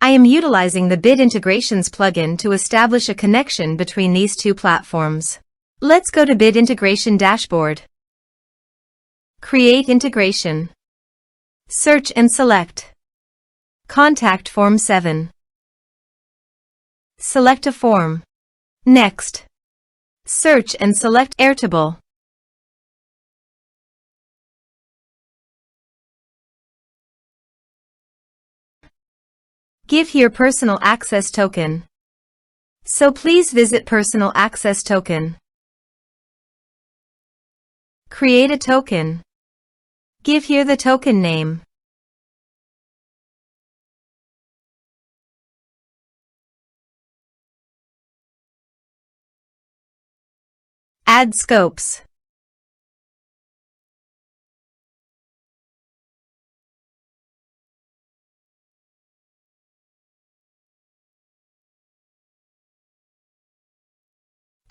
I am utilizing the Bit Integrations plugin to establish a connection between these two platforms. Let's go to Bit Integration Dashboard. Create integration. Search and select Contact Form 7. Select a form. Next, search and select Airtable. Give here personal access token. So please visit personal access token. Create a token. Give here the token name. Add scopes.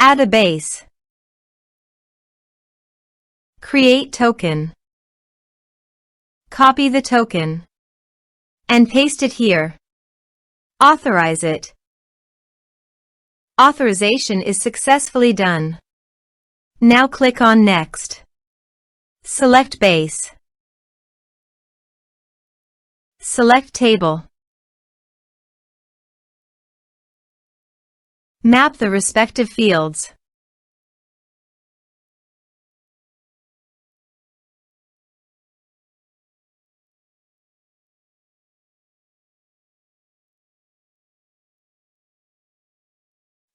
Add a base. Create token. Copy the token and paste it here. Authorize it. Authorization is successfully done. Now click on Next. Select Base. Select Table. Map the respective fields.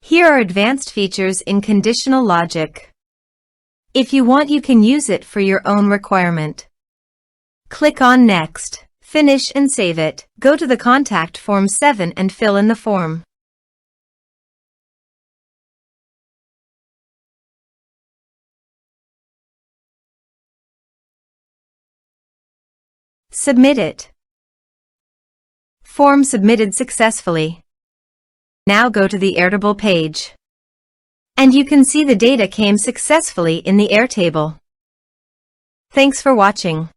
Here are advanced features in conditional logic. If you want, you can use it for your own requirement. Click on Next. Finish and save it. Go to the Contact Form 7 and fill in the form. Submit it. Form submitted successfully. Now go to the Airtable page. And you can see the data came successfully in the Airtable. Thanks for watching.